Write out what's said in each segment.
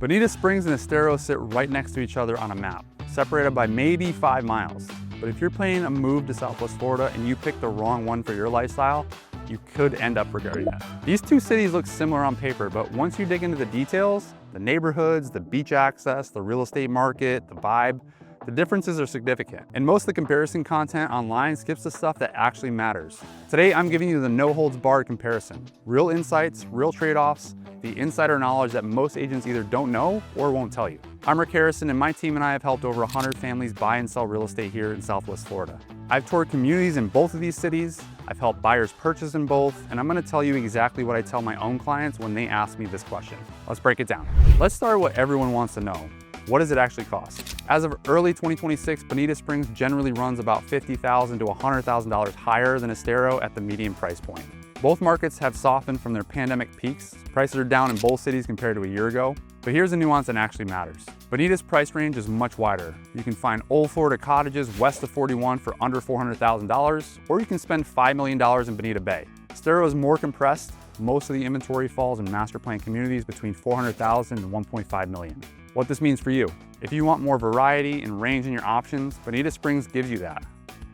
Bonita Springs and Estero sit right next to each other on a map, separated by maybe 5 miles. But if you're planning a move to Southwest Florida and you pick the wrong one for your lifestyle, you could end up regretting it. These two cities look similar on paper, but once you dig into the details, the neighborhoods, the beach access, the real estate market, the vibe, the differences are significant. And most of the comparison content online skips the stuff that actually matters. Today, I'm giving you the no-holds-barred comparison. Real insights, real trade-offs, the insider knowledge that most agents either don't know or won't tell you. I'm Rick Harrison, and my team and I have helped over 100 families buy and sell real estate here in Southwest Florida. I've toured communities in both of these cities, I've helped buyers purchase in both, and I'm gonna tell you exactly what I tell my own clients when they ask me this question. Let's break it down. Let's start with what everyone wants to know. What does it actually cost? As of early 2026, Bonita Springs generally runs about $50,000 to $100,000 higher than Estero at the median price point. Both markets have softened from their pandemic peaks. Prices are down in both cities compared to a year ago. But here's a nuance that actually matters. Bonita's price range is much wider. You can find old Florida cottages west of 41 for under $400,000, or you can spend $5 million in Bonita Bay. Estero is more compressed. Most of the inventory falls in master plan communities between $400,000 and $1.5 million. What this means for you. If you want more variety and range in your options, Bonita Springs gives you that.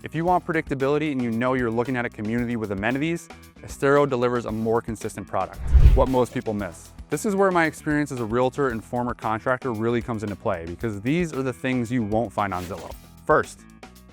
If you want predictability and you know you're looking at a community with amenities, Estero delivers a more consistent product. What most people miss. This is where my experience as a realtor and former contractor really comes into play, because these are the things you won't find on Zillow. First,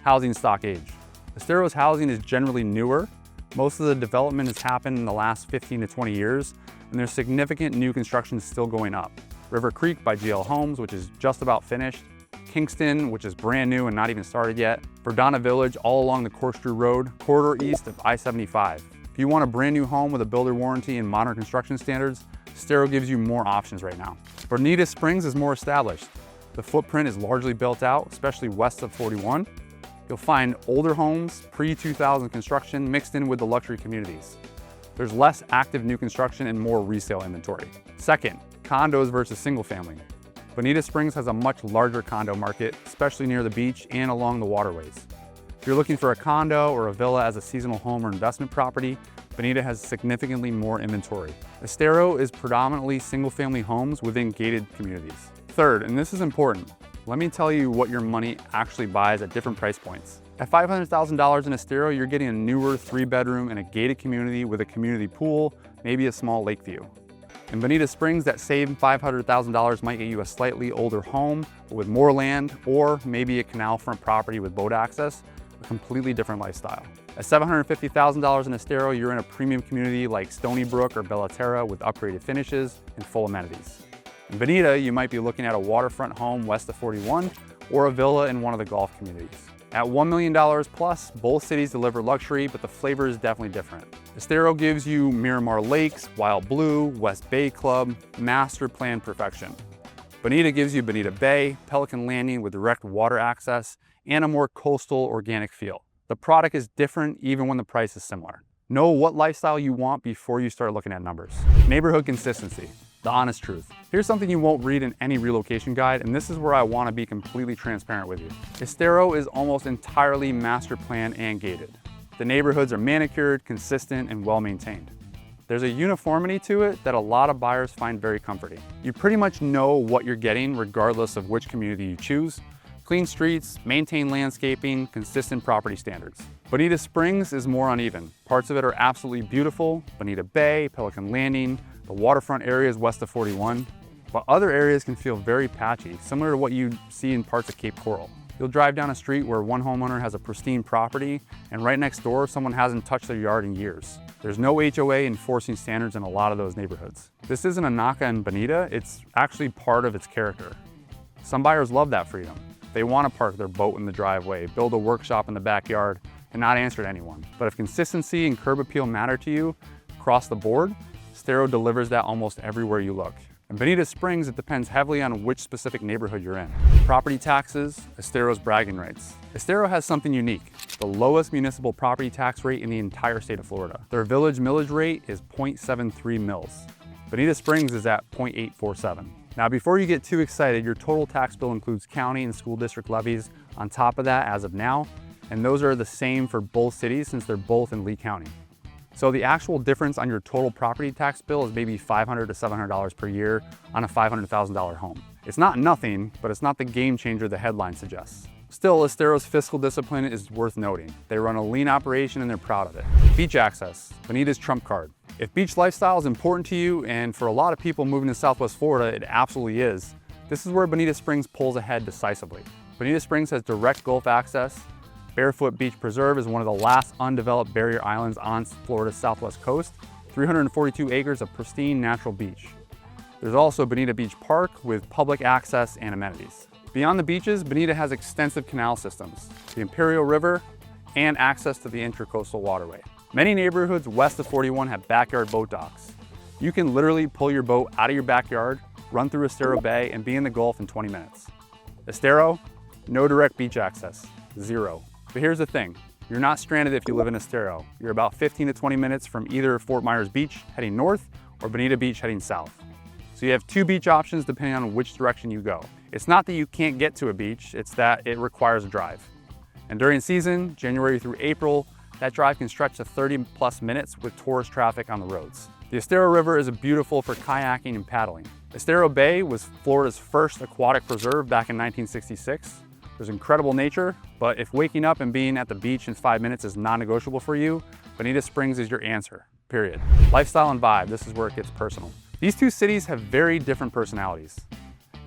housing stock age. Estero's housing is generally newer. Most of the development has happened in the last 15 to 20 years, and there's significant new construction still going up. River Creek by GL Homes, which is just about finished. Kingston, which is brand new and not even started yet. Verdana Village, all along the Corkscrew Road, corridor east of I-75. If you want a brand new home with a builder warranty and modern construction standards, Estero gives you more options right now. Bonita Springs is more established. The footprint is largely built out, especially west of 41. You'll find older homes, pre-2000 construction, mixed in with the luxury communities. There's less active new construction and more resale inventory. Second, condos versus single family. Bonita Springs has a much larger condo market, especially near the beach and along the waterways. If you're looking for a condo or a villa as a seasonal home or investment property, Bonita has significantly more inventory. Estero is predominantly single family homes within gated communities. Third, and this is important, let me tell you what your money actually buys at different price points. At $500,000 in Estero, you're getting a newer 3-bedroom in a gated community with a community pool, maybe a small lake view. In Bonita Springs, that same $500,000 might get you a slightly older home with more land, or maybe a canal front property with boat access, a completely different lifestyle. At $750,000 in Estero, you're in a premium community like Stony Brook or Bella Terra with upgraded finishes and full amenities. In Bonita, you might be looking at a waterfront home west of 41 or a villa in one of the golf communities. At $1 million plus, both cities deliver luxury, but the flavor is definitely different. Estero gives you Miramar Lakes, Wild Blue, West Bay Club, master plan perfection. Bonita gives you Bonita Bay, Pelican Landing with direct water access, and a more coastal organic feel. The product is different even when the price is similar. Know what lifestyle you want before you start looking at numbers. Neighborhood consistency. The honest truth. Here's something you won't read in any relocation guide, and this is where I want to be completely transparent with you. Estero is almost entirely master plan and gated. The neighborhoods are manicured, consistent, and well-maintained. There's a uniformity to it that a lot of buyers find very comforting. You pretty much know what you're getting regardless of which community you choose. Clean streets, maintained landscaping, consistent property standards. Bonita Springs is more uneven. Parts of it are absolutely beautiful, Bonita Bay, Pelican Landing, the waterfront areas west of 41, but other areas can feel very patchy, similar to what you see in parts of Cape Coral. You'll drive down a street where one homeowner has a pristine property, and right next door, someone hasn't touched their yard in years. There's no HOA enforcing standards in a lot of those neighborhoods. This isn't a knock on Bonita, it's actually part of its character. Some buyers love that freedom. They want to park their boat in the driveway, build a workshop in the backyard, and not answer to anyone. But if consistency and curb appeal matter to you across the board, Estero delivers that almost everywhere you look. In Bonita Springs, it depends heavily on which specific neighborhood you're in. Property taxes, Estero's bragging rights. Estero has something unique, the lowest municipal property tax rate in the entire state of Florida. Their village millage rate is 0.73 mils. Bonita Springs is at 0.847. Now, before you get too excited, your total tax bill includes county and school district levies on top of that as of now, and those are the same for both cities since they're both in Lee County. So the actual difference on your total property tax bill is maybe $500 to $700 per year on a $500,000 home. It's not nothing, but it's not the game changer the headline suggests. Still, Estero's fiscal discipline is worth noting. They run a lean operation and they're proud of it. Beach access, Bonita's trump card. If beach lifestyle is important to you, and for a lot of people moving to Southwest Florida, it absolutely is, this is where Bonita Springs pulls ahead decisively. Bonita Springs has direct Gulf access. Barefoot Beach Preserve is one of the last undeveloped barrier islands on Florida's southwest coast, 342 acres of pristine natural beach. There's also Bonita Beach Park with public access and amenities. Beyond the beaches, Bonita has extensive canal systems, the Imperial River, and access to the Intracoastal Waterway. Many neighborhoods west of 41 have backyard boat docks. You can literally pull your boat out of your backyard, run through Estero Bay, and be in the Gulf in 20 minutes. Estero, no direct beach access, zero. But here's the thing, you're not stranded if you live in Estero. You're about 15 to 20 minutes from either Fort Myers Beach heading north or Bonita Beach heading south. So you have two beach options depending on which direction you go. It's not that you can't get to a beach, it's that it requires a drive. And during season, January through April, that drive can stretch to 30+ minutes with tourist traffic on the roads. The Estero River is beautiful for kayaking and paddling. Estero Bay was Florida's first aquatic preserve back in 1966. There's incredible nature, but if waking up and being at the beach in 5 minutes is non-negotiable for you, Bonita Springs is your answer, period. Lifestyle and vibe, this is where it gets personal. These two cities have very different personalities.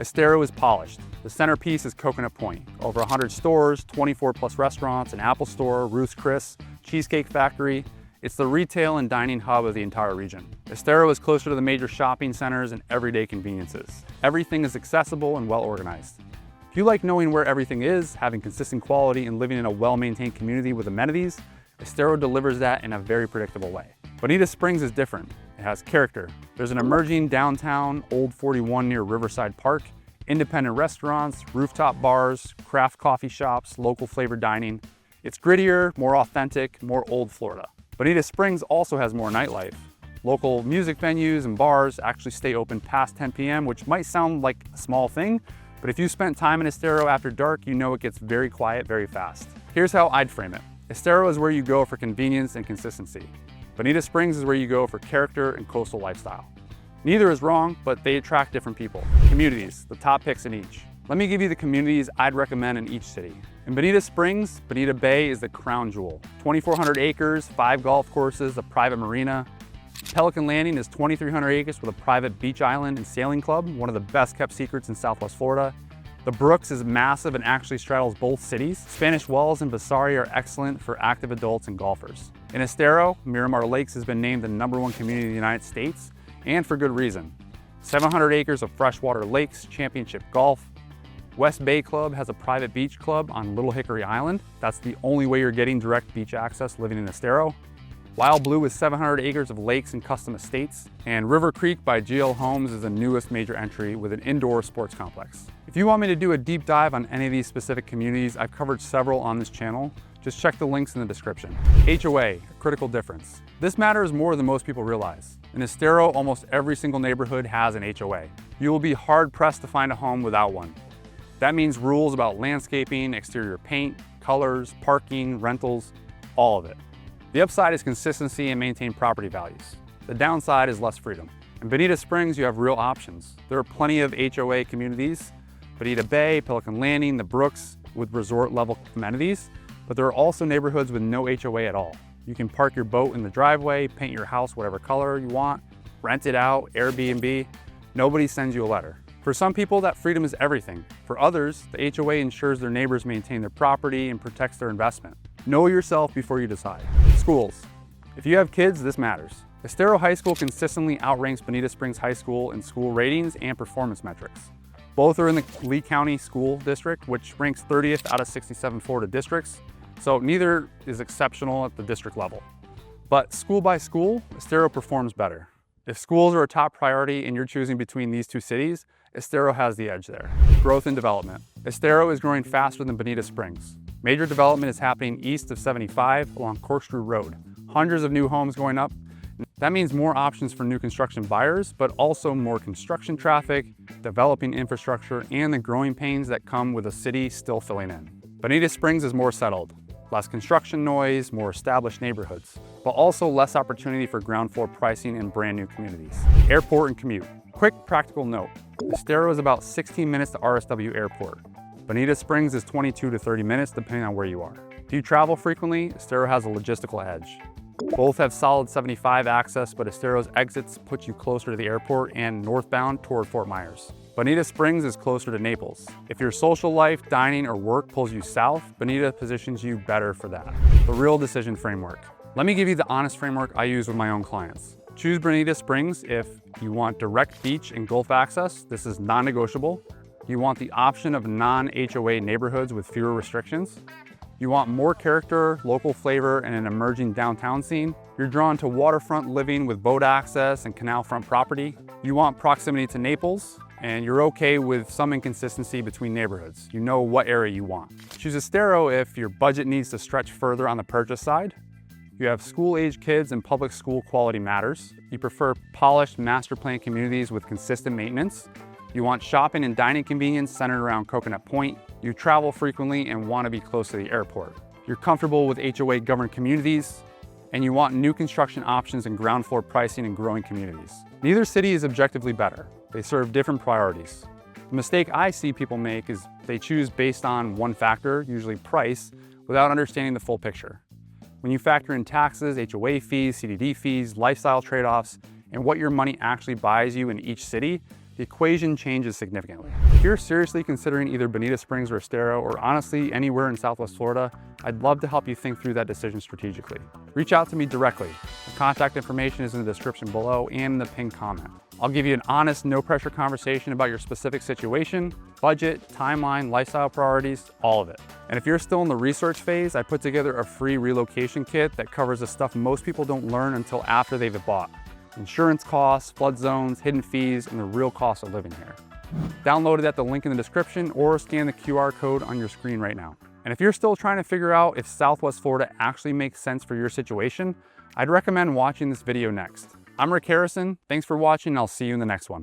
Estero is polished. The centerpiece is Coconut Point. Over 100 stores, 24+ restaurants, an Apple store, Ruth's Chris, Cheesecake Factory. It's the retail and dining hub of the entire region. Estero is closer to the major shopping centers and everyday conveniences. Everything is accessible and well organized. If you like knowing where everything is, having consistent quality, and living in a well-maintained community with amenities, Estero delivers that in a very predictable way. Bonita Springs is different. It has character. There's an emerging downtown Old 41 near Riverside Park, independent restaurants, rooftop bars, craft coffee shops, local flavored dining. It's grittier, more authentic, more old Florida. Bonita Springs also has more nightlife. Local music venues and bars actually stay open past 10 p.m., which might sound like a small thing, but if you spent time in Estero after dark, you know it gets very quiet very fast. Here's how I'd frame it. Estero is where you go for convenience and consistency. Bonita Springs is where you go for character and coastal lifestyle. Neither is wrong, but they attract different people. Communities, the top picks in each. Let me give you the communities I'd recommend in each city. In Bonita Springs, Bonita Bay is the crown jewel. 2,400 acres, 5 golf courses, a private marina. Pelican Landing is 2,300 acres with a private beach island and sailing club, one of the best kept secrets in Southwest Florida. The Brooks is massive and actually straddles both cities. Spanish Wells and Vasari are excellent for active adults and golfers. In Estero, Miramar Lakes has been named the #1 community in the United States, and for good reason. 700 acres of freshwater lakes, championship golf. West Bay Club has a private beach club on Little Hickory Island. That's the only way you're getting direct beach access living in Estero. Wild Blue is 700 acres of lakes and custom estates, and River Creek by GL Homes is the newest major entry with an indoor sports complex. If you want me to do a deep dive on any of these specific communities, I've covered several on this channel. Just check the links in the description. HOA, a critical difference. This matters more than most people realize. In Estero, almost every single neighborhood has an HOA. You will be hard pressed to find a home without one. That means rules about landscaping, exterior paint, colors, parking, rentals, all of it. The upside is consistency and maintained property values. The downside is less freedom. In Bonita Springs, you have real options. There are plenty of HOA communities, Bonita Bay, Pelican Landing, the Brooks with resort level amenities, but there are also neighborhoods with no HOA at all. You can park your boat in the driveway, paint your house whatever color you want, rent it out, Airbnb. Nobody sends you a letter. For some people, that freedom is everything. For others, the HOA ensures their neighbors maintain their property and protects their investment. Know yourself before you decide. Schools. If you have kids, this matters. Estero High School consistently outranks Bonita Springs High School in school ratings and performance metrics. Both are in the Lee County School District, which ranks 30th out of 67 Florida districts, so neither is exceptional at the district level. But school by school, Estero performs better. If schools are a top priority and you're choosing between these two cities, Estero has the edge there. Growth and development. Estero is growing faster than Bonita Springs. Major development is happening east of 75 along Corkscrew Road. Hundreds of new homes going up. That means more options for new construction buyers, but also more construction traffic, developing infrastructure, and the growing pains that come with a city still filling in. Bonita Springs is more settled. Less construction noise, more established neighborhoods. but also less opportunity for ground floor pricing in brand new communities. Airport and commute. Quick practical note, Estero is about 16 minutes to RSW Airport. Bonita Springs is 22 to 30 minutes depending on where you are. If you travel frequently, Estero has a logistical edge. Both have solid 75 access, but Estero's exits put you closer to the airport and northbound toward Fort Myers. Bonita Springs is closer to Naples. If your social life, dining, or work pulls you south, Bonita positions you better for that. The real decision framework. Let me give you the honest framework I use with my own clients. Choose Bonita Springs if you want direct beach and Gulf access. This is non-negotiable. You want the option of non-HOA neighborhoods with fewer restrictions. You want more character, local flavor, and an emerging downtown scene. You're drawn to waterfront living with boat access and canal front property. You want proximity to Naples, and you're okay with some inconsistency between neighborhoods. You know what area you want. Choose Estero if your budget needs to stretch further on the purchase side. You have school-age kids and public school quality matters. You prefer polished master plan communities with consistent maintenance. You want shopping and dining convenience centered around Coconut Point. You travel frequently and want to be close to the airport. You're comfortable with HOA governed communities, and you want new construction options and ground floor pricing in growing communities. Neither city is objectively better. They serve different priorities. The mistake I see people make is they choose based on one factor, usually price, without understanding the full picture. When you factor in taxes, HOA fees, CDD fees, lifestyle trade-offs, and what your money actually buys you in each city, the equation changes significantly. If you're seriously considering either Bonita Springs or Estero, or honestly anywhere in Southwest Florida, I'd love to help you think through that decision strategically. Reach out to me directly. The contact information is in the description below and in the pinned comment. I'll give you an honest, no pressure conversation about your specific situation, budget, timeline, lifestyle priorities, all of it. And if you're still in the research phase, I put together a free relocation kit that covers the stuff most people don't learn until after they've bought. Insurance costs, flood zones, hidden fees, and the real cost of living here. Download it at the link in the description or scan the QR code on your screen right now. And if you're still trying to figure out if Southwest Florida actually makes sense for your situation, I'd recommend watching this video next. I'm Rick Harrison. Thanks for watching, and I'll see you in the next one.